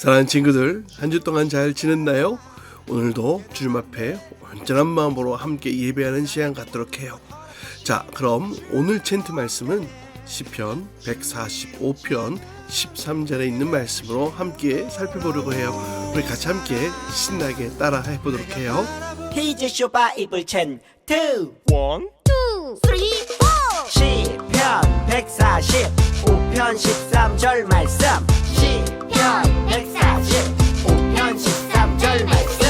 사랑하는 친구들, 한 주 동안 잘 지냈나요? 오늘도 주님 앞에 온전한 마음으로 함께 예배하는 시간 갖도록 해요. 자, 그럼 오늘 챈트 말씀은 시편 145편 13절에 있는 말씀으로 함께 살펴보려고 해요. 우리 같이 함께 신나게 따라 해보도록 해요. 히즈쇼 바이블 챈트 1, 2, 3, 4 시편 145편 13절 말씀 시편 145편 13절 말씀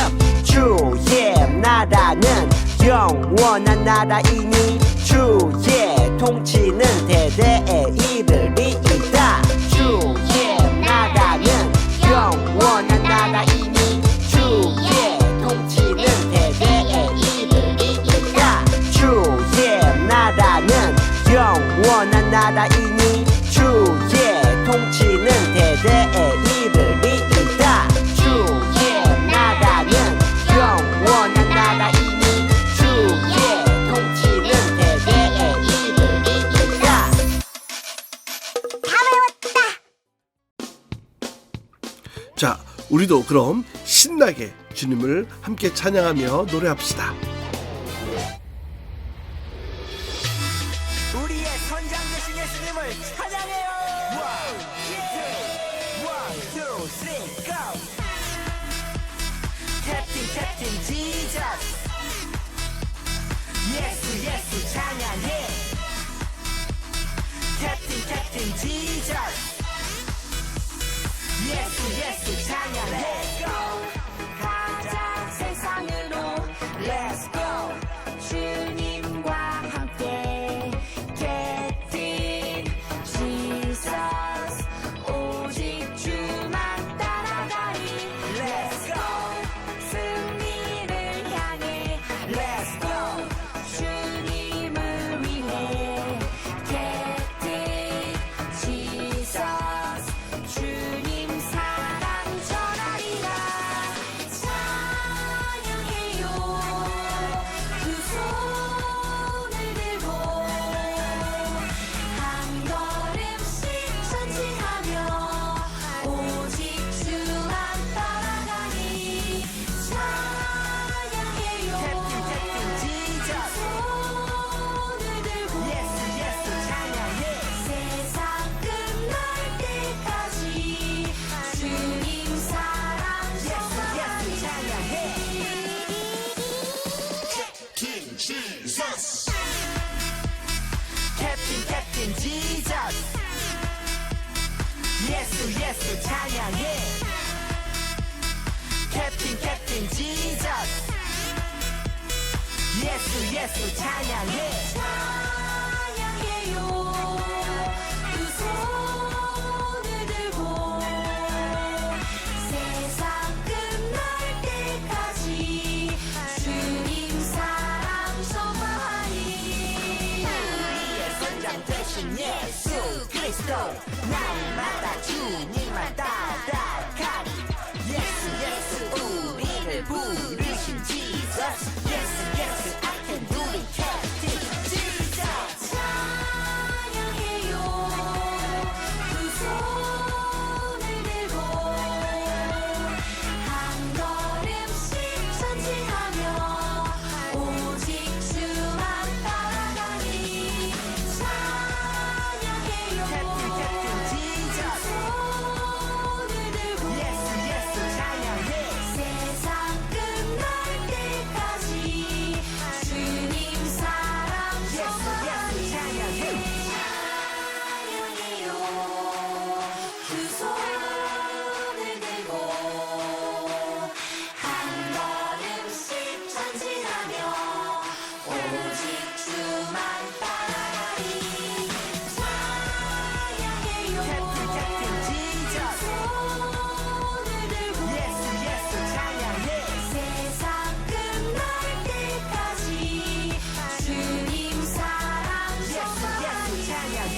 주의 나라는 영원한 나라이니 주의 통치는 대대에 이르리이다. 주의 나라는 영원한 나라이니 주의 통치는 대대에 이르리이다. 주의 나라는 영원한 나라이니 주의 통치는 대대에 이르리이다. 주의 나라는 영원한 나라이니 주의 통치는 대대에 이르리이다. 다 외웠다. 자, 우리도 그럼 신나게 주님을 함께 찬양하며 노래합시다. 우리의 선장 되신 예수님을 찬양해요. 1, 2, 3, go. 캡틴 지저스 예수 찬양해. 캡틴 지저스 예수 찬양해. 가자 세상으로 Let's go 주님과 함께 캡틴 지저스 오직 주만 따라가리 Let's go 승리를 향해 Let's go 주님을 위해 캡틴 지저스 주님 사랑 전하리라 찬양해요 두 손을 들고 한 걸음씩 전진하며 오직 주만 따라가니 찬양해요 캡틴 지저스 손을 들고 예수 찬양해. 세상 끝날 때까지 주님 사랑 예수 찬양해. 캡틴 지저스 예수 찬양해. 캡틴 지저스 예수 찬양해. 찬양해요 두 손을 들고 세상 끝날 때까지 주님 사랑 전하니 우리의 선장 되신 예수 그리스도 날마다 주님만 따라가리. 예수 우리를 부르신 지저스 예수 I can do it 캡틴 지저스 찬양해요 두 손을 들고 한 걸음씩 전진하며 오직 주만 따라가니 찬양해요 캡틴 지저스 손을 들고 예수 찬양해. 세상 끝날 때까지 주님 사랑 전하니 찬양해. 찬양해요 두 손을 들고 한 걸음씩 전진하며 오직 주만 따라가리 찬양해요 캡틴 지저스 손을 들고 예수 찬양해. 세상 끝날 때까지 주님 사랑 전하니 찬양해.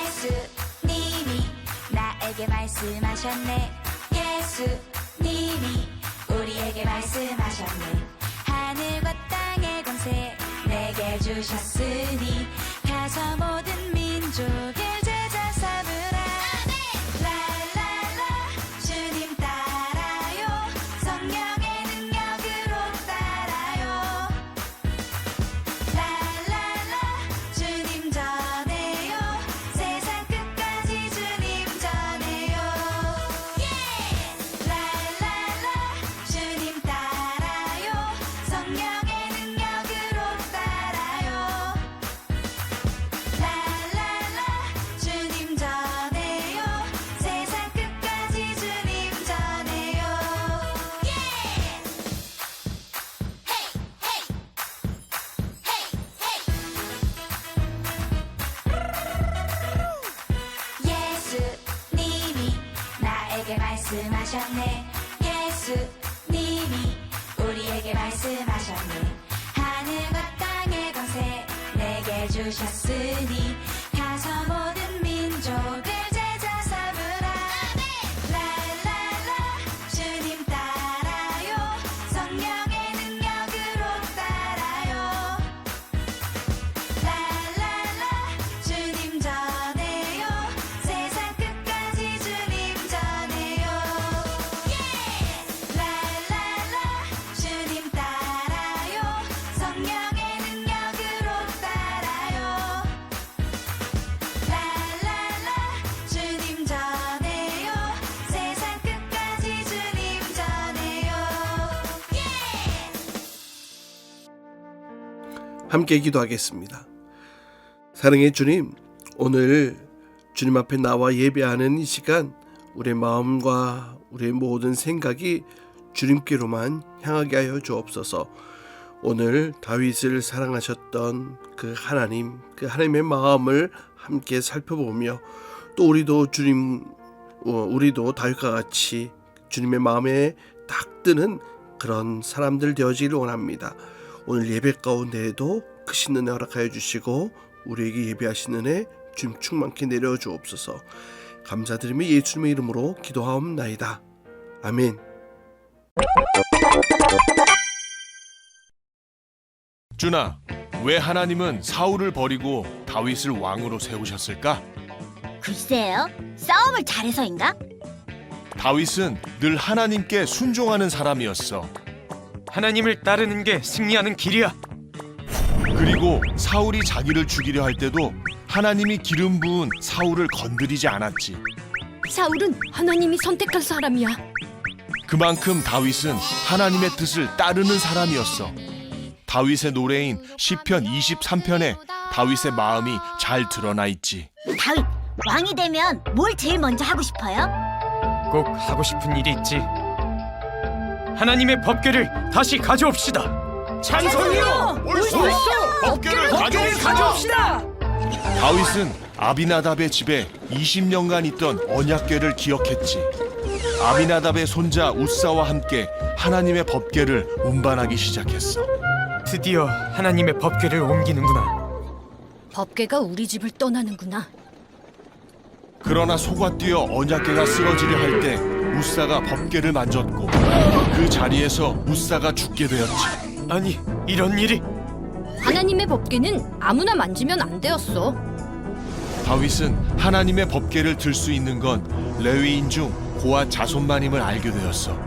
예수님이 나에게 말씀하셨네 예수님이 우리 우리에게 말씀하셨네. 하늘과 땅의 권세 내게 주셨으니 가서 모든 민족을 제자 삼으라. 랄랄라 주님 따라요. 성령의 능력으로 따라요. 랄랄라 주님 전해요. 세상 끝까지 주님 전해요. 랄랄라 주님 따라요. 성령의 능력으로 따라요. 랄랄라 주님 전해요. 세상 끝까지 주님 전해요. 예수님이 나에게 말씀하셨네. 예수님이 우리에게 말씀하셨네. 하늘과 땅의 권세 내게 주셨으니 가서 모든 민족을 제자 삼으라. 랄랄라 주님 따라요. 성령의 능력으로 따라요. 랄랄라 주님 전해요. 세상 끝까지 주님 전해요. 랄랄라 주님 따라요. 성령의 능력으로 따라요. 랄랄라 주님 전해요. 세상 끝까지 주님 전해요. 함께 기도하겠습니다. 사랑의 주님, 오늘 주님 앞에 나와 예배하는 이 시간, 우리의 마음과 우리의 모든 생각이 주님께로만 향하게 하여 주옵소서. 오늘 다윗을 사랑하셨던 그 하나님, 그 하나님의 마음을 함께 살펴보며 또 우리도 다윗과 같이 주님의 마음에 딱 드는 그런 사람들 되어지기를 원합니다. 오늘 예배 가운데에도 크신 은혜 허락하여 주시고 우리에게 예배하신 은혜 주님 충만케 내려 주옵소서. 감사드리며 예수님의 이름으로 기도하옵나이다. 아멘. 준아, 왜 하나님은 사울을 버리고 다윗을 왕으로 세우셨을까? 글쎄요, 싸움을 잘해서인가? 다윗은 늘 하나님께 순종하는 사람이었어. 하나님을 따르는 게 승리하는 길이야. 그리고 사울이 자기를 죽이려 할 때도 하나님이 기름 부은 사울을 건드리지 않았지. 사울은 하나님이 선택한 사람이야. 그만큼 다윗은 하나님의 뜻을 따르는 사람이었어. 다윗의 노래인 시편 23편에 다윗의 마음이 잘 드러나 있지. 다윗, 왕이 되면 뭘 제일 먼저 하고 싶어요? 꼭 하고 싶은 일이 있지. 하나님의 법궤를 다시 가져옵시다. 찬송이요! 옳소! 법궤를 가져옵시다! 다윗은 아비나답의 집에 20년간 있던 언약궤를 기억했지. 아비나답의 손자 우사와 함께 하나님의 법궤를 운반하기 시작했어. 드디어 하나님의 법궤를 옮기는구나. 법궤가 우리 집을 떠나는구나. 그러나 소가 뛰어 언약궤가 쓰러지려 할 때 우사가 법궤를 만졌고 그 자리에서 우사가 죽게 되었지. 아니, 이런 일이. 하나님의 법궤는 아무나 만지면 안 되었어. 다윗은 하나님의 법궤를 들 수 있는 건 레위인 중 고아 자손만임을 알게 되었어.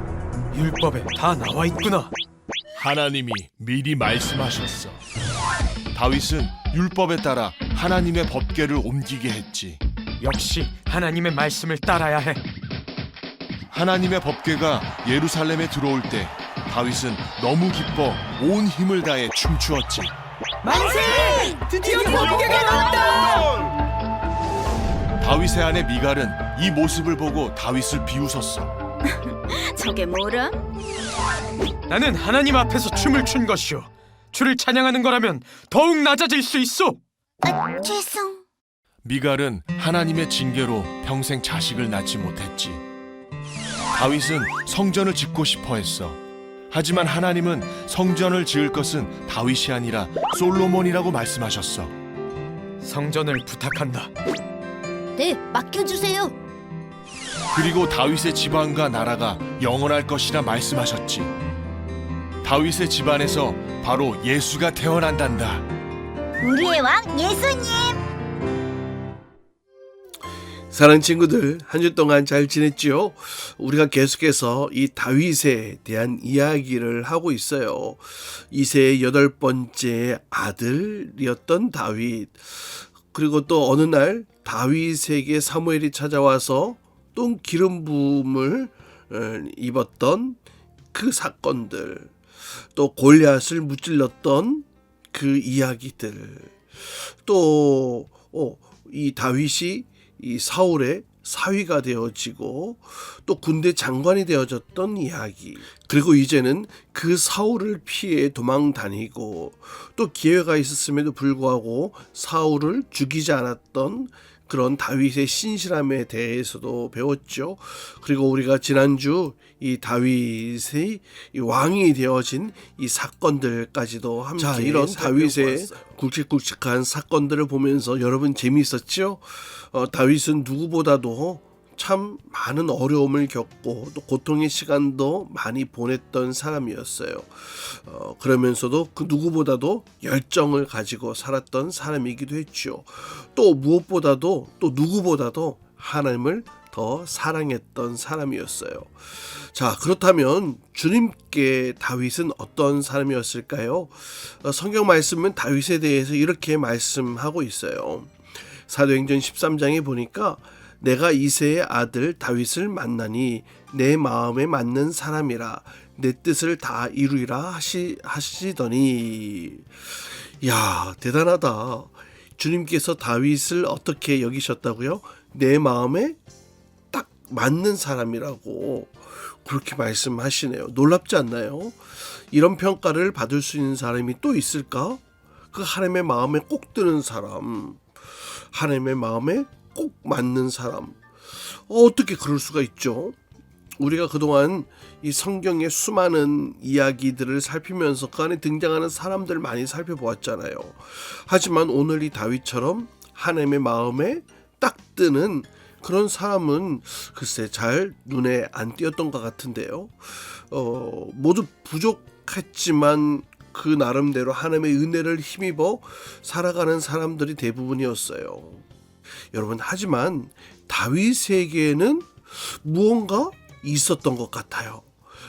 율법에 다 나와 있구나. 하나님이 미리 말씀하셨어. 다윗은 율법에 따라 하나님의 법궤를 옮기게 했지. 역시 하나님의 말씀을 따라야 해. 하나님의 법궤가 예루살렘에 들어올 때 다윗은 너무 기뻐 온 힘을 다해 춤추었지. 만세! 드디어 법궤가 왔다! 다윗의 아내 미갈은 이 모습을 보고 다윗을 비웃었어. 저게 뭐라? 나는 하나님 앞에서 춤을 춘 것이오. 주를 찬양하는 거라면 더욱 낮아질 수 있어. 죄송. 미갈은 하나님의 징계로 평생 자식을 낳지 못했지. 다윗은 성전을 짓고 싶어 했어. 하지만 하나님은 성전을 지을 것은 다윗이 아니라 솔로몬이라고 말씀하셨어. 성전을 부탁한다. 네, 맡겨주세요. 그리고 다윗의 지방과 나라가 영원할 것이라 말씀하셨지. 다윗의 집안에서 바로 예수가 태어난단다. 우리의 왕 예수님. 사랑 친구들, 한 주 동안 잘 지냈지요? 우리가 계속해서 이 다윗에 대한 이야기를 하고 있어요. 이세의 8번째 아들이었던 다윗. 그리고 또 어느 날 다윗에게 사무엘이 찾아와서 또 기름 부음을 입었던 그 사건들, 또 골리앗을 무찔렀던 그 이야기들, 또 이 다윗이 이 사울의 사위가 되어지고 또 군대 장관이 되어졌던 이야기, 그리고 이제는 그 사울을 피해 도망 다니고 또 기회가 있었음에도 불구하고 사울을 죽이지 않았던 그런 다윗의 신실함에 대해서도 배웠죠. 그리고 우리가 지난주 이 다윗의 이 왕이 되어진 이 사건들까지도 함께 이런 다윗의 굵직굵직한 사건들을 보면서 여러분 재미있었죠? 다윗은 누구보다도 참 많은 어려움을 겪고 또 고통의 시간도 많이 보냈던 사람이었어요. 그러면서도 그 누구보다도 열정을 가지고 살았던 사람이기도 했죠. 또 무엇보다도 또 누구보다도 하나님을 더 사랑했던 사람이었어요. 자, 그렇다면 주님께 다윗은 어떤 사람이었을까요? 성경 말씀은 다윗에 대해서 이렇게 말씀하고 있어요. 사도행전 13장에 보니까 내가 이새의 아들 다윗을 만나니 내 마음에 맞는 사람이라 내 뜻을 다 이루리라 하시더니, 야, 대단하다. 주님께서 다윗을 어떻게 여기셨다고요? 내 마음에 딱 맞는 사람이라고 그렇게 말씀하시네요. 놀랍지 않나요? 이런 평가를 받을 수 있는 사람이 또 있을까? 그 하나님의 마음에 꼭 드는 사람, 하나님의 마음에 꼭 맞는 사람. 어떻게 그럴 수가 있죠? 우리가 그동안 이 성경의 수많은 이야기들을 살피면서 그 안에 등장하는 사람들 많이 살펴보았잖아요. 하지만 오늘 이 다윗처럼 하나님의 마음에 딱 뜨는 그런 사람은 글쎄 잘 눈에 안 띄었던 것 같은데요. 모두 부족했지만 그 나름대로 하나님의 은혜를 힘입어 살아가는 사람들이 대부분이었어요. 여러분, 하지만 다윗에게는 무언가 있었던 것 같아요.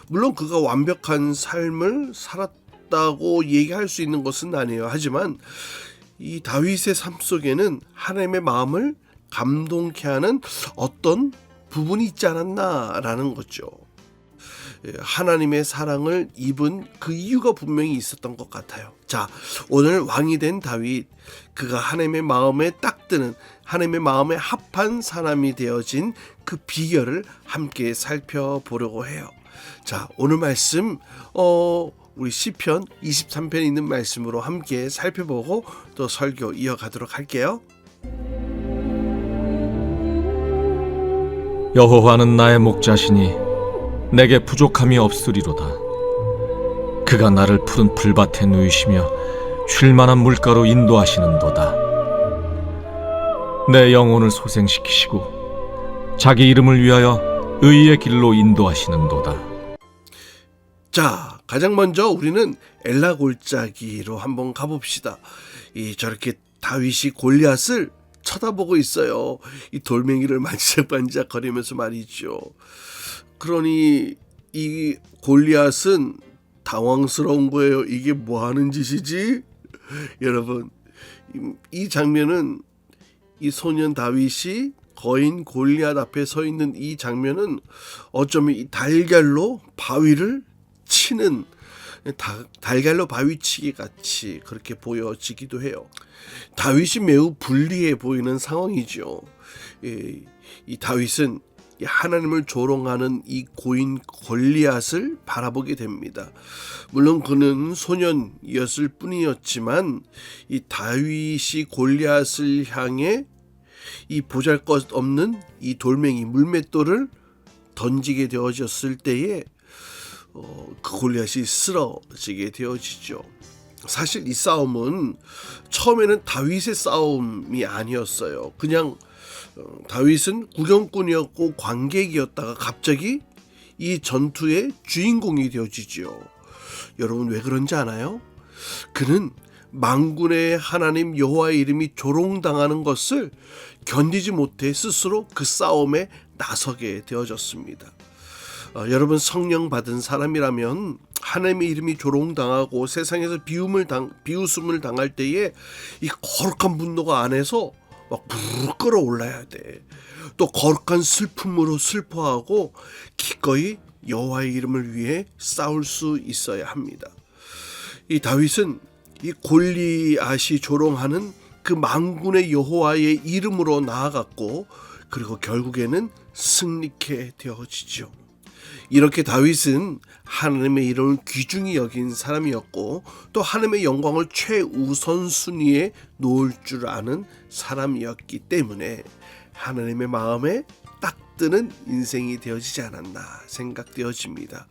물론 그가 완벽한 삶을 살았다고 얘기할 수 있는 것은 아니에요. 하지만 이 다윗의 삶 속에는 하나님의 마음을 감동케 하는 어떤 부분이 있지 않았나라는 거죠. 하나님의 사랑을 입은 그 이유가 분명히 있었던 것 같아요. 자, 오늘 왕이 된 다윗, 그가 하나님의 마음에 딱 드는, 하나님의 마음에 합한 사람이 되어진 그 비결을 함께 살펴보려고 해요. 자, 오늘 말씀 우리 시편 23편에 있는 말씀으로 함께 살펴보고 또 설교 이어가도록 할게요. 여호와는 나의 목자시니 내게 부족함이 없으리로다. 그가 나를 푸른 풀밭에 누이시며 쉴 만한 물가로 인도하시는도다. 내 영혼을 소생시키시고 자기 이름을 위하여 의의 길로 인도하시는도다. 자, 가장 먼저 우리는 엘라 골짜기로 한번 가봅시다. 저렇게 다윗이 골리앗을 쳐다보고 있어요. 이 돌멩이를 만지작만지작 거리면서 말이죠. 그러니 이 골리앗은 당황스러운 거예요. 이게 뭐 하는 짓이지? 여러분, 이 장면은 이 소년 다윗이 거인 골리앗 앞에 서 있는 이 장면은 어쩌면 이 달걀로 바위를 치는, 달걀로 바위치기 같이 그렇게 보여지기도 해요. 다윗이 매우 불리해 보이는 상황이죠. 이 다윗은 하나님을 조롱하는 이 고인 골리앗을 바라보게 됩니다. 물론 그는 소년이었을 뿐이었지만 이 다윗이 골리앗을 향해 이 보잘것없는 이 돌멩이 물맷돌을 던지게 되어졌을 때에 그 골리앗이 쓰러지게 되어지죠. 사실 이 싸움은 처음에는 다윗의 싸움이 아니었어요. 그냥 다윗은 구경꾼이었고 관객이었다가 갑자기 이 전투의 주인공이 되어지죠. 여러분 왜 그런지 아나요? 그는 만군의 하나님 여호와의 이름이 조롱당하는 것을 견디지 못해 스스로 그 싸움에 나서게 되어졌습니다. 여러분 성령 받은 사람이라면 하나님의 이름이 조롱당하고 세상에서 비웃음을 당할 때에 이 거룩한 분노가 안에서 막 부르르 끓어올라야 돼. 또 거룩한 슬픔으로 슬퍼하고 기꺼이 여호와의 이름을 위해 싸울 수 있어야 합니다. 이 다윗은 이 골리앗이 조롱하는 그 만군의 여호와의 이름으로 나아갔고 그리고 결국에는 승리케 되어지죠. 이렇게 다윗은 하나님의 이름을 귀중히 여긴 사람이었고 또 하나님의 영광을 최우선순위에 놓을 줄 아는 사람이었기 때문에 하나님의 마음에 딱 드는 인생이 되어지지 않았나 생각되어집니다.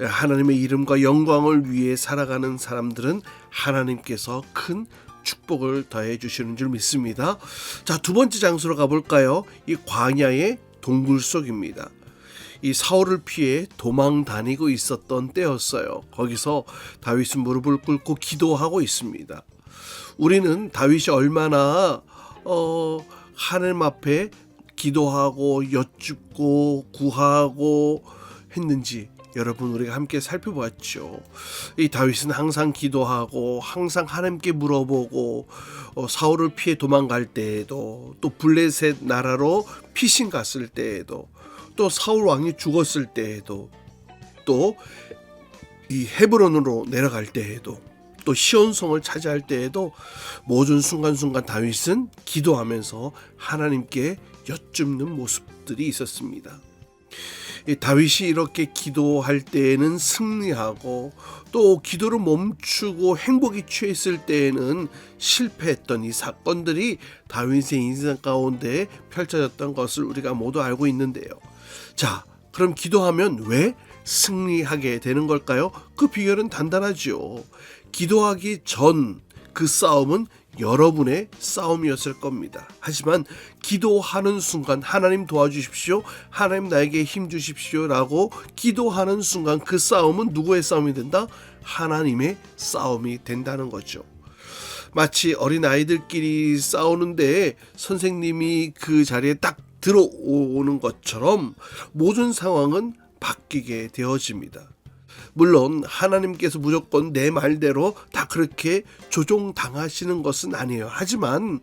하나님의 이름과 영광을 위해 살아가는 사람들은 하나님께서 큰 축복을 더해 주시는 줄 믿습니다. 자, 두 번째 장소로 가볼까요? 이 광야의 동굴 속입니다. 이 사울을 피해 도망 다니고 있었던 때였어요. 거기서 다윗은 무릎을 꿇고 기도하고 있습니다. 우리는 다윗이 얼마나 하나님 앞에 기도하고 여쭙고 구하고 했는지 여러분 우리가 함께 살펴보았죠. 이 다윗은 항상 기도하고 항상 하나님께 물어보고 사울을 피해 도망갈 때에도 또 블레셋 나라로 피신 갔을 때에도 또 사울 왕이 죽었을 때에도 또 이 헤브론으로 내려갈 때에도 또 시온성을 차지할 때에도 모든 순간순간 다윗은 기도하면서 하나님께 여쭙는 모습들이 있었습니다. 이 다윗이 이렇게 기도할 때에는 승리하고 또 기도를 멈추고 행복이 취했을 때에는 실패했던 이 사건들이 다윗의 인생 가운데 펼쳐졌던 것을 우리가 모두 알고 있는데요. 자, 그럼 기도하면 왜 승리하게 되는 걸까요? 그 비결은 단단하죠. 기도하기 전 그 싸움은 여러분의 싸움이었을 겁니다. 하지만 기도하는 순간 하나님 도와주십시오, 하나님 나에게 힘 주십시오 라고 기도하는 순간 그 싸움은 누구의 싸움이 된다? 하나님의 싸움이 된다는 거죠. 마치 어린아이들끼리 싸우는데 선생님이 그 자리에 딱 들어오는 것처럼 모든 상황은 바뀌게 되어집니다. 물론 하나님께서 무조건 내 말대로 다 그렇게 조종당하시는 것은 아니에요. 하지만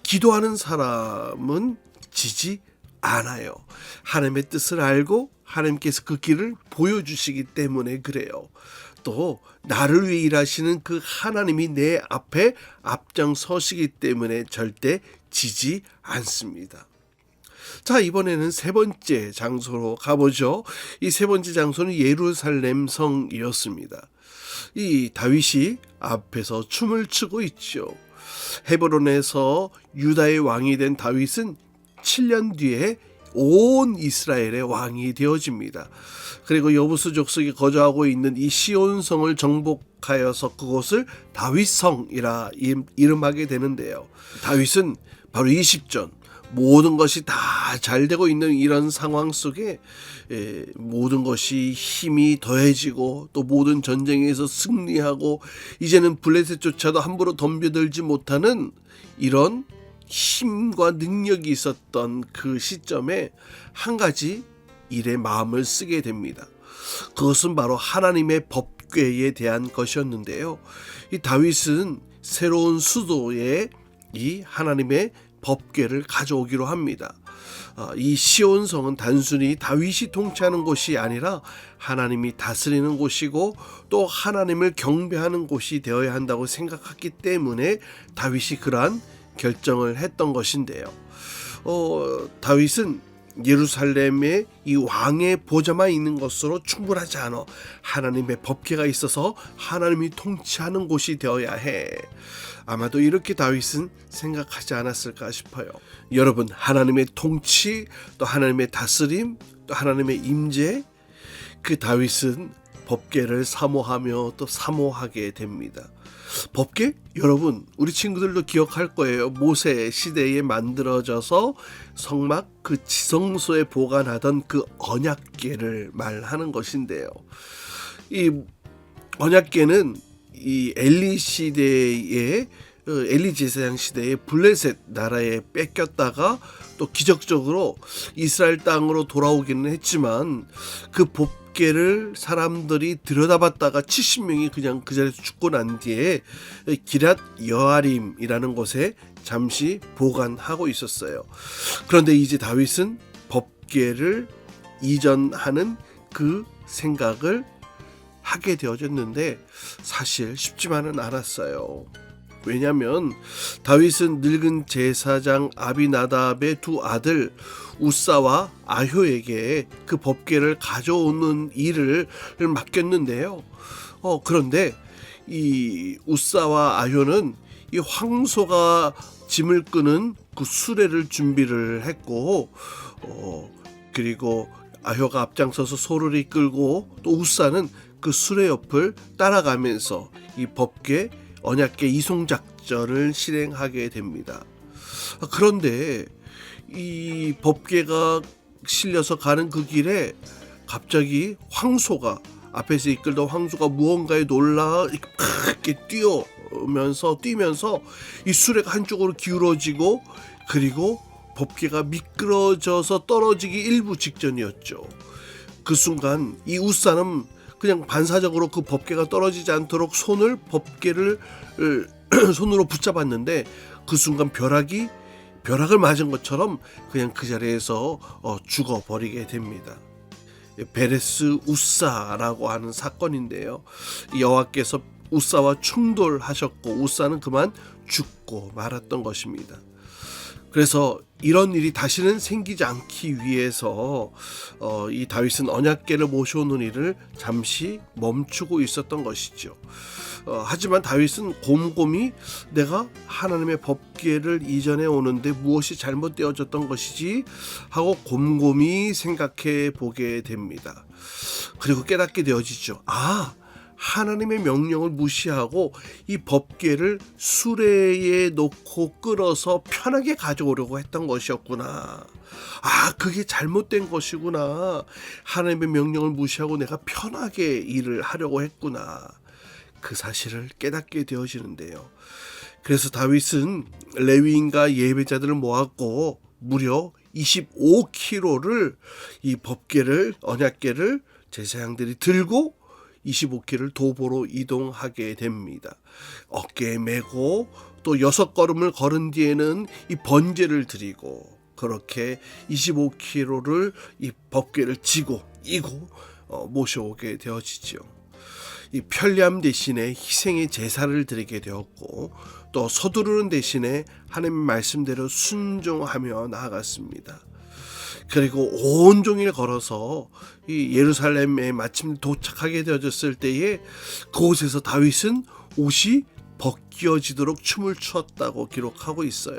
기도하는 사람은 지지 않아요. 하나님의 뜻을 알고 하나님께서 그 길을 보여주시기 때문에 그래요. 또 나를 위해 일하시는 그 하나님이 내 앞에 앞장서시기 때문에 절대 지지 않습니다. 자, 이번에는 세 번째 장소로 가보죠. 이 세 번째 장소는 예루살렘 성이었습니다. 이 다윗이 앞에서 춤을 추고 있죠. 헤브론에서 유다의 왕이 된 다윗은 7년 뒤에 온 이스라엘의 왕이 되어집니다. 그리고 여부수 족속이 거주하고 있는 이 시온성을 정복하여서 그곳을 다윗성이라 이름하게 되는데요. 다윗은 바로 20전 모든 것이 다 잘 되고 있는 이런 상황 속에 모든 것이 힘이 더해지고 또 모든 전쟁에서 승리하고 이제는 블레셋조차도 함부로 덤벼들지 못하는 이런 힘과 능력이 있었던 그 시점에 한 가지 일에 마음을 쓰게 됩니다. 그것은 바로 하나님의 법궤에 대한 것이었는데요. 이 다윗은 새로운 수도에 이 하나님의 법궤를 가져오기로 합니다. 이 시온성은 단순히 다윗이 통치하는 곳이 아니라 하나님이 다스리는 곳이고 또 하나님을 경배하는 곳이 되어야 한다고 생각했기 때문에 다윗이 그러한 결정을 했던 것인데요. 다윗은 예루살렘에 이 왕의 보좌만 있는 것으로 충분하지 않아. 하나님의 법궤가 있어서 하나님이 통치하는 곳이 되어야 해. 아마도 이렇게 다윗은 생각하지 않았을까 싶어요. 여러분, 하나님의 통치, 또 하나님의 다스림, 또 하나님의 임재, 그 다윗은 법궤를 사모하며 또 사모하게 됩니다. 법궤? 여러분, 우리 친구들도 기억할 거예요. 모세 시대에 만들어져서 성막 그 지성소에 보관하던 그 언약궤를 말하는 것인데요. 이 언약궤는 이 엘리 시대에 엘리 제사장 시대에 블레셋 나라에 뺏겼다가 또 기적적으로 이스라엘 땅으로 돌아오기는 했지만 그 법궤를 사람들이 들여다봤다가 70명이 그냥 그 자리에서 죽고 난 뒤에 기랏 여아림이라는 곳에 잠시 보관하고 있었어요. 그런데 이제 다윗은 법궤를 이전하는 그 생각을 하게 되어졌는데 사실 쉽지만은 않았어요. 왜냐하면 다윗은 늙은 제사장 아비나답의 두 아들 우사와 아효에게 그 법궤를 가져오는 일을 맡겼는데요. 그런데 이 우사와 아효는 이 황소가 짐을 끄는 그 수레를 준비를 했고 그리고 아효가 앞장서서 소를 이끌고 또 우사는 그 수레 옆을 따라가면서 이 법궤 언약궤 이송 작전을 실행하게 됩니다. 그런데 이 법궤가 실려서 가는 그 길에 갑자기 황소가 앞에서 이끌던 황소가 무언가에 놀라 이렇게 뛰면서 이 수레가 한쪽으로 기울어지고 그리고 법궤가 미끄러져서 떨어지기 일부 직전이었죠. 그 순간 이 우사는 그냥 반사적으로 그 법궤가 떨어지지 않도록 법궤를 손으로 붙잡았는데 그 순간 벼락을 맞은 것처럼 그냥 그 자리에서 죽어버리게 됩니다. 베레스 우사라고 하는 사건인데요. 여호와께서 우사와 충돌하셨고 우사는 그만 죽고 말았던 것입니다. 그래서 이런 일이 다시는 생기지 않기 위해서 이 다윗은 언약궤를 모셔오는 일을 잠시 멈추고 있었던 것이죠. 하지만 다윗은 곰곰이 내가 하나님의 법궤를 이전해 오는데 무엇이 잘못되어졌던 것이지 하고 곰곰이 생각해 보게 됩니다. 그리고 깨닫게 되어지죠. 하나님의 명령을 무시하고 이 법궤를 수레에 놓고 끌어서 편하게 가져오려고 했던 것이었구나. 그게 잘못된 것이구나. 하나님의 명령을 무시하고 내가 편하게 일을 하려고 했구나. 그 사실을 깨닫게 되어지는데요. 그래서 다윗은 레위인과 예배자들을 모았고 무려 25kg를 이 법궤를 언약궤를 제사장들이 들고 25km를 도보로 이동하게 됩니다. 어깨에 메고 또 6걸음을 걸은 뒤에는 이 번제를 드리고 그렇게 25km를 이 법궤를 지고 이고 모셔오게 되어지죠. 이 편리함 대신에 희생의 제사를 드리게 되었고 또 서두르는 대신에 하나님의 말씀대로 순종하며 나아갔습니다. 그리고 온종일 걸어서 이 예루살렘에 마침 도착하게 되어졌을 때에 그곳에서 다윗은 옷이 벗겨지도록 춤을 추었다고 기록하고 있어요.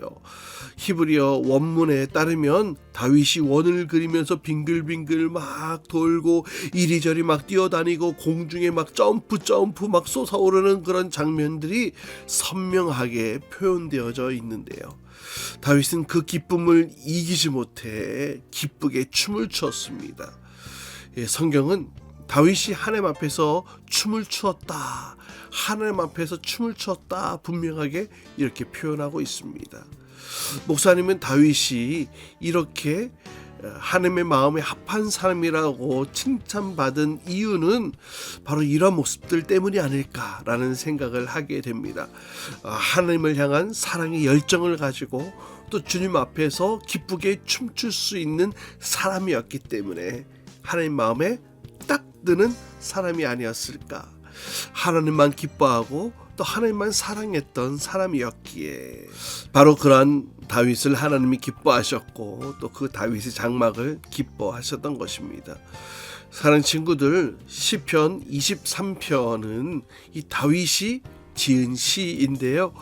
히브리어 원문에 따르면 다윗이 원을 그리면서 빙글빙글 막 돌고 이리저리 막 뛰어다니고 공중에 막 점프 막 솟아오르는 그런 장면들이 선명하게 표현되어져 있는데요. 다윗은 그 기쁨을 이기지 못해 기쁘게 춤을 추었습니다. 성경은 다윗이 하나님 앞에서 춤을 추었다, 하나님 앞에서 춤을 추었다 분명하게 이렇게 표현하고 있습니다. 목사님은 다윗이 이렇게 하나님의 마음에 합한 사람이라고 칭찬받은 이유는 바로 이런 모습들 때문이 아닐까라는 생각을 하게 됩니다. 하나님을 향한 사랑의 열정을 가지고 또 주님 앞에서 기쁘게 춤출 수 있는 사람이었기 때문에 하나님 마음에 딱 드는 사람이 아니었을까. 하나님만 기뻐하고 또 하나님만 사랑했던 사람이었기에 바로 그러한 다윗을 하나님이 기뻐하셨고 또 그 다윗의 장막을 기뻐하셨던 것입니다. 사랑하는 친구들, 시편 23편은 이 다윗이 지은 시인데요.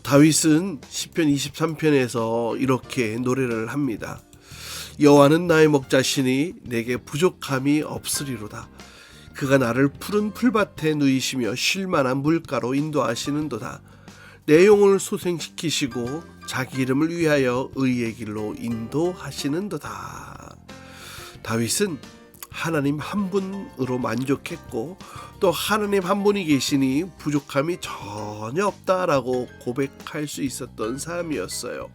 다윗은 시편 23편에서 이렇게 노래를 합니다. 여호와는 나의 목자시니 내게 부족함이 없으리로다. 그가 나를 푸른 풀밭에 누이시며 쉴만한 물가로 인도하시는도다. 내 영혼을 소생시키시고 자기 이름을 위하여 의의 길로 인도하시는도다. 다윗은 하나님 한 분으로 만족했고 또 하나님 한 분이 계시니 부족함이 전혀 없다라고 고백할 수 있었던 사람이었어요.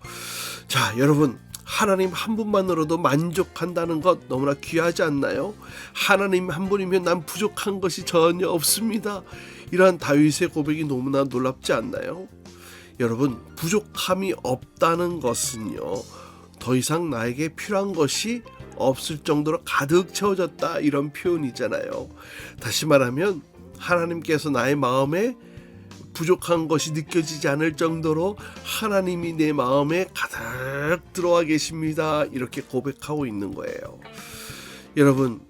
자, 여러분, 하나님 한 분만으로도 만족한다는 것 너무나 귀하지 않나요? 하나님 한 분이면 난 부족한 것이 전혀 없습니다. 이러한 다윗의 고백이 너무나 놀랍지 않나요? 여러분, 부족함이 없다는 것은요, 더 이상 나에게 필요한 것이 없을 정도로 가득 채워졌다, 이런 표현이잖아요. 다시 말하면 하나님께서 나의 마음에 부족한 것이 느껴지지 않을 정도로 하나님이 내 마음에 가득 들어와 계십니다. 이렇게 고백하고 있는 거예요. 여러분,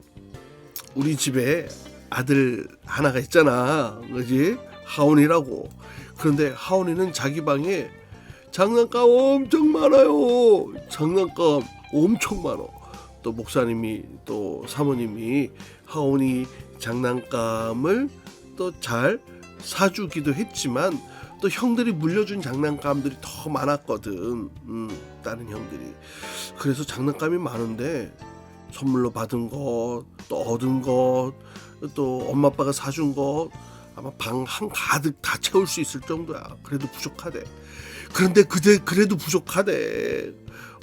우리 집에 아들 하나가 있잖아, 그지? 하온이라고. 그런데 하온이는 자기 방에 장난감 엄청 많아요. 장난감 엄청 많아. 또 목사님이 또 사모님이 하온이 장난감을 또 잘 사주기도 했지만 또 형들이 물려준 장난감들이 더 많았거든. 다른 형들이. 그래서 장난감이 많은데 선물로 받은 것, 또 얻은 것, 또 엄마 아빠가 사준 것 아마 방 한 가득 다 채울 수 있을 정도야. 그래도 부족하대. 그런데 그래도 부족하대.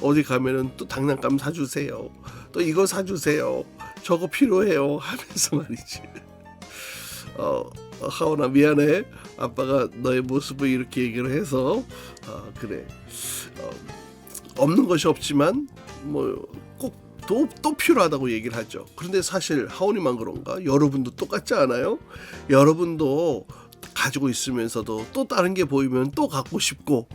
어디 가면은 또 장난감 사주세요. 또 이거 사주세요. 저거 필요해요. 하면서 말이지. 하온아 미안해. 아빠가 너의 모습을 이렇게 얘기를 해서 그래. 없는 것이 없지만 뭐 꼭 또 필요하다고 얘기를 하죠. 그런데 사실 하온이만 그런가? 여러분도 똑같지 않아요? 여러분도 가지고 있으면서도 또 다른 게 보이면 또 갖고 싶고,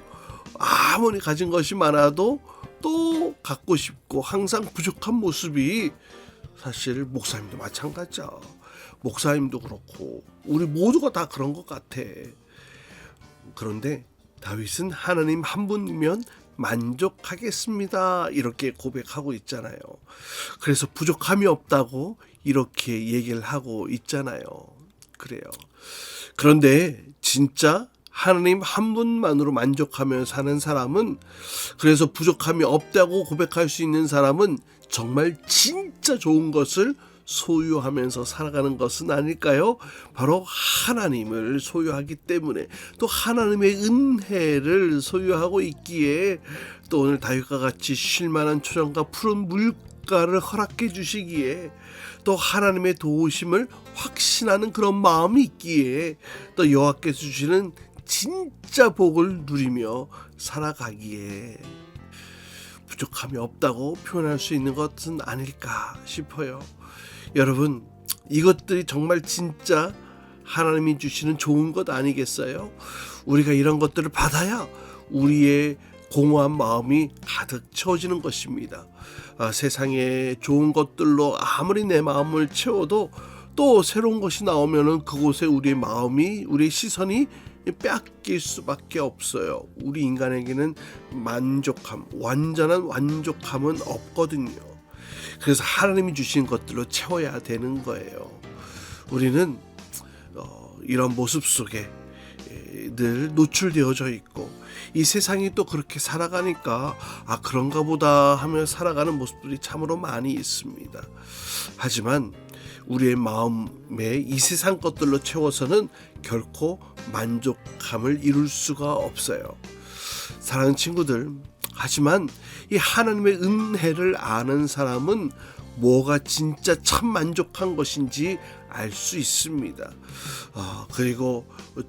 아무리 가진 것이 많아도 또 갖고 싶고, 항상 부족한 모습이 사실 목사님도 마찬가지야. 목사님도 그렇고 우리 모두가 다 그런 것 같아. 그런데 다윗은 하나님 한 분이면 만족하겠습니다, 이렇게 고백하고 있잖아요. 그래서 부족함이 없다고 이렇게 얘기를 하고 있잖아요. 그래요. 그런데 진짜 하나님 한 분만으로 만족하며 사는 사람은, 그래서 부족함이 없다고 고백할 수 있는 사람은 정말 진짜 좋은 것을 소유하면서 살아가는 것은 아닐까요? 바로 하나님을 소유하기 때문에, 또 하나님의 은혜를 소유하고 있기에, 또 오늘 다윗과 같이 쉴만한 초장과 푸른 물가를 허락해 주시기에, 또 하나님의 도우심을 확신하는 그런 마음이 있기에, 또 여호와께서 주시는 진짜 복을 누리며 살아가기에 부족함이 없다고 표현할 수 있는 것은 아닐까 싶어요. 여러분, 이것들이 정말 진짜 하나님이 주시는 좋은 것 아니겠어요? 우리가 이런 것들을 받아야 우리의 공허한 마음이 가득 채워지는 것입니다. 세상에 좋은 것들로 아무리 내 마음을 채워도 또 새로운 것이 나오면은 그곳에 우리의 마음이, 우리의 시선이 뺏길 수밖에 없어요. 우리 인간에게는 만족함, 완전한 만족함은 없거든요. 그래서 하나님이 주신 것들로 채워야 되는 거예요. 우리는 이런 모습 속에 늘 노출되어져 있고, 이 세상이 또 그렇게 살아가니까 그런가 보다 하며 살아가는 모습들이 참으로 많이 있습니다. 하지만 우리의 마음에 이 세상 것들로 채워서는 결코 만족함을 이룰 수가 없어요. 사랑하는 친구들, 하지만 이 하나님의 은혜를 아는 사람은 뭐가 진짜 참 만족한 것인지 알 수 있습니다. 그리고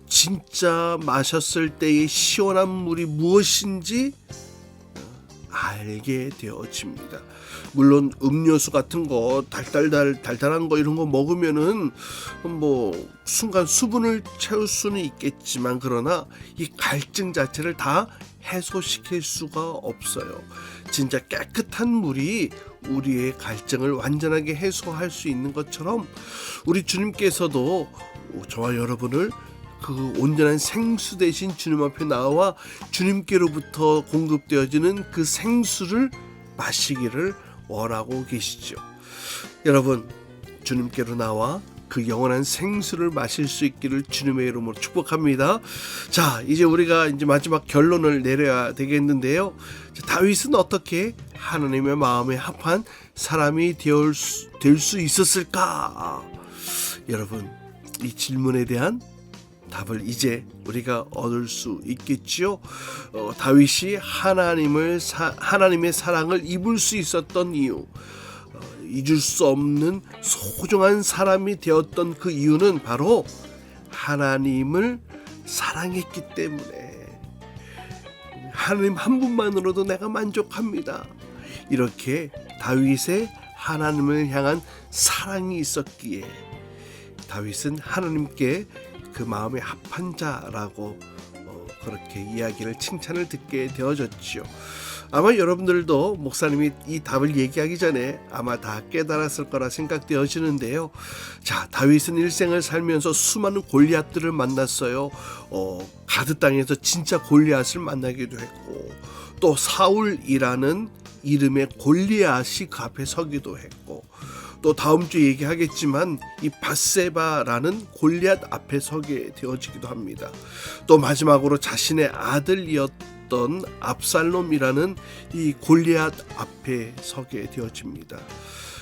진짜 마셨을 때의 시원한 물이 무엇인지 알게 되어집니다. 물론 음료수 같은 거 달달한 거 이런 거 먹으면은 뭐 순간 수분을 채울 수는 있겠지만, 그러나 이 갈증 자체를 다 해소시킬 수가 없어요. 진짜 깨끗한 물이 우리의 갈증을 완전하게 해소할 수 있는 것처럼, 우리 주님께서도 저와 여러분을 그 온전한 생수 대신 주님 앞에 나와 주님께로부터 공급되어지는 그 생수를 마시기를 원하고 계시죠. 여러분, 주님께로 나와 그 영원한 생수를 마실 수 있기를 주님의 이름으로 축복합니다. 자, 이제 우리가 이제 마지막 결론을 내려야 되겠는데요. 자, 다윗은 어떻게 하나님의 마음에 합한 사람이 될 수 있었을까? 여러분, 이 질문에 대한 답을 이제 우리가 얻을 수 있겠지요. 다윗이 하나님의 사랑을 입을 수 있었던 이유, 잊을 수 없는 소중한 사람이 되었던 그 이유는 바로 하나님을 사랑했기 때문에, 하나님 한 분만으로도 내가 만족합니다. 이렇게 다윗의 하나님을 향한 사랑이 있었기에 다윗은 하나님께 그 마음에 합한 자라고 그렇게 이야기를, 칭찬을 듣게 되어졌지요. 아마 여러분들도 목사님이 이 답을 얘기하기 전에 아마 다 깨달았을 거라 생각되어지는데요. 자, 다윗은 일생을 살면서 수많은 골리앗들을 만났어요. 가드 땅에서 진짜 골리앗을 만나기도 했고, 또 사울이라는 이름의 골리앗이 그 앞에 서기도 했고, 또 다음 주 얘기하겠지만 이 밧세바라는 골리앗 앞에 서게 되어지기도 합니다. 또 마지막으로 자신의 아들이었던 압살롬이라는 이 골리앗 앞에 서게 되어집니다.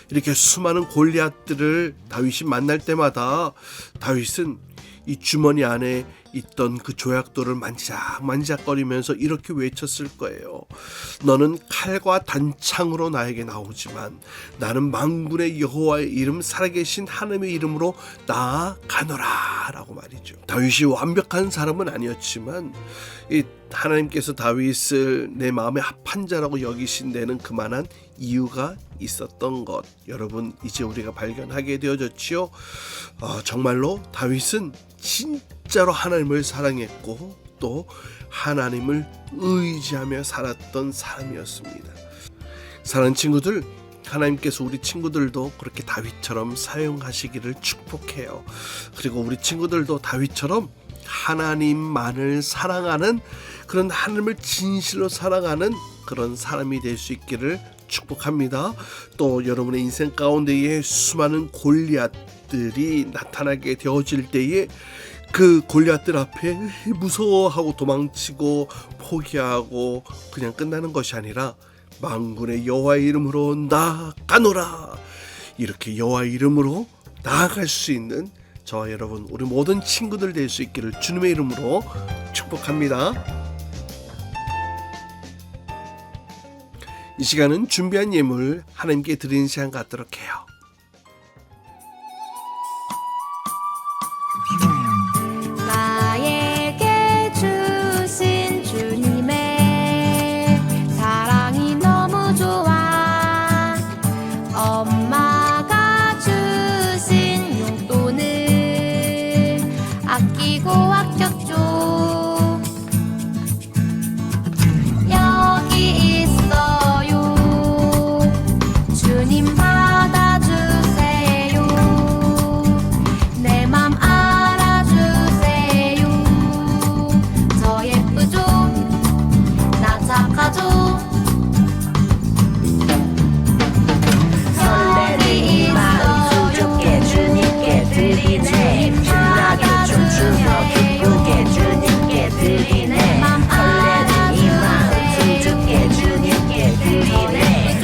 이렇게 수많은 골리앗들을 다윗이 만날 때마다 다윗은 이 주머니 안에 있던 그 조약돌을 만지작거리면서 이렇게 외쳤을 거예요. 너는 칼과 단창으로 나에게 나오지만 나는 만군의 여호와의 이름, 살아계신 하나님의 이름으로 나아가노라 라고 말이죠. 다윗이 완벽한 사람은 아니었지만 이 하나님께서 다윗을 내 마음에 합한 자라고 여기신 데는 그만한 이유가 있었던 것, 여러분 이제 우리가 발견하게 되어졌지요. 정말로 다윗은 진짜로 하나님을 사랑했고 또 하나님을 의지하며 살았던 사람이었습니다. 사랑하는 친구들, 하나님께서 우리 친구들도 그렇게 다윗처럼 사용하시기를 축복해요. 그리고 우리 친구들도 다윗처럼 하나님만을 사랑하는, 그런 하나님을 진실로 사랑하는 그런 사람이 될 수 있기를 축복합니다. 또 여러분의 인생 가운데에 수많은 골리앗들이 나타나게 되어질 때에 그 골리앗들 앞에 무서워하고 도망치고 포기하고 그냥 끝나는 것이 아니라 만군의 여호와의 이름으로 나아가노라, 이렇게 여호와의 이름으로 나아갈 수 있는 저와 여러분, 우리 모든 친구들 될 수 있기를 주님의 이름으로 축복합니다. 이 시간은 준비한 예물 하나님께 드리는 시간 갖도록 해요. 나에게 주신 주님의 사랑이 너무 좋아. 엄마가 주신 용돈을 아끼고 아꼈죠. 여기 있어요. 주님 받아주세요. 내 맘 알아주세요. 저 예쁘죠? 나 착하죠? 설레는 마음 수줍게 주님께 드리네. 신나게 춤추며 기쁘게 주님께 드리네. 설레는 이 마음 수줍게 주님께 드리네.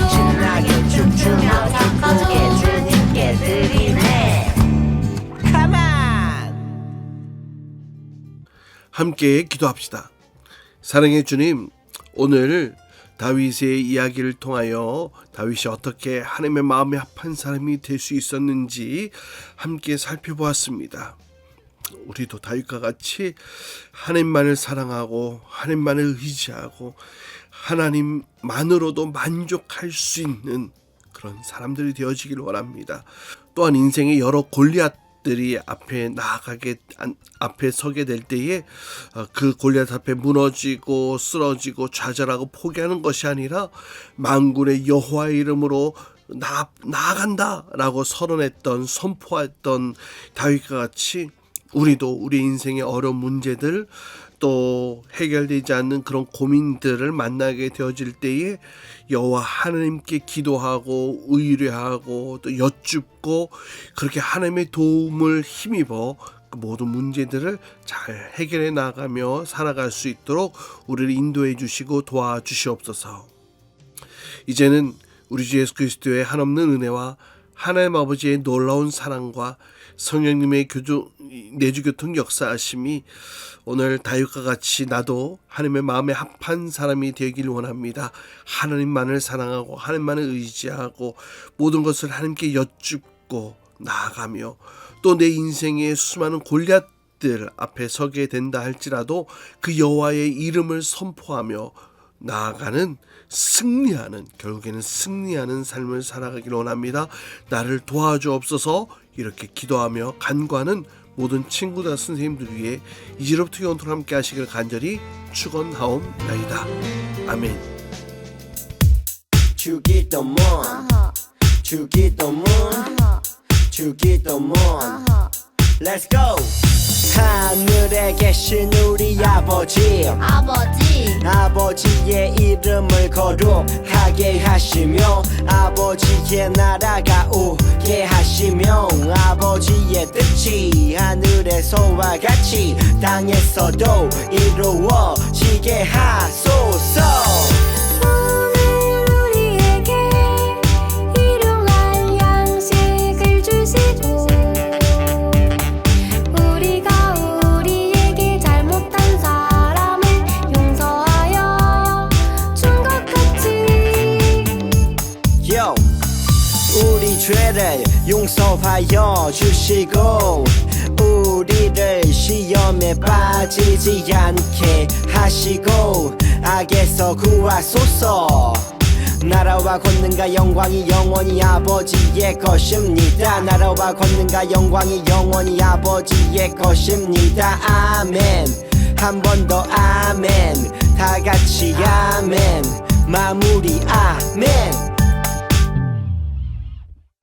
신나게 춤추며 기쁘게 주님께 드리네. Come on! 함께 기도합시다. 사랑의 주님, 오늘 다윗의 이야기를 통하여 다윗이 어떻게 하나님의 마음에 합한 사람이 될 수 있었는지 함께 살펴보았습니다. 우리도 다윗과 같이 하나님만을 사랑하고 하나님만을 의지하고 하나님만으로도 만족할 수 있는 그런 사람들이 되어지기를 원합니다. 또한 인생의 여러 골리앗들이 앞에 서게 될 때에 그 골리앗 앞에 무너지고 쓰러지고 좌절하고 포기하는 것이 아니라 만군의 여호와의 이름으로 나아간다라고 선포했던 다윗과 같이 우리도 우리 인생의 어려운 문제들, 또 해결되지 않는 그런 고민들을 만나게 되어질 때에 여호와 하나님께 기도하고 의뢰하고 또 여쭙고 그렇게 하나님의 도움을 힘입어 그 모든 문제들을 잘 해결해 나가며 살아갈 수 있도록 우리를 인도해 주시고 도와주시옵소서. 이제는 우리 주 예수 그리스도의 한없는 은혜와 하나님 아버지의 놀라운 사랑과 성령님의 내주교통 역사하심이 오늘 다윗과 같이 나도 하나님의 마음에 합한 사람이 되길 원합니다. 하나님만을 사랑하고 하나님만을 의지하고 모든 것을 하나님께 여쭙고 나아가며 또 내 인생의 수많은 골리앗들 앞에 서게 된다 할지라도 그 여호와의 이름을 선포하며 나아가는 승리하는 결국에는 승리하는 삶을 살아가길 원합니다. 나를 도와주옵소서. 이렇게 기도하며 간구하는 모든 친구들 선생님들 위해 이제로부터 영원토록 함께 하시길 간절히 축원하옵나이다. 아멘. 주기도문 주기도문 주기도문 Let's go. 하늘에 계신 우리 아버지 아버지의 이름을 거룩하게 하시며 아버지의 나라가 오게 하시며 아버지의 뜻이 하늘에서와 같이 땅에서도 이루어지게 하소서. 우리 죄를 용서하여 주시고 우리를 시험에 빠지지 않게 하시고 악에서 구하소서. 나라와 권능과 영광이 영원히 아버지의 것입니다. 나라와 권능과 영광이 영원히 아버지의 것입니다. 아멘. 한 번 더 아멘. 다 같이 아멘. 마무리 아멘.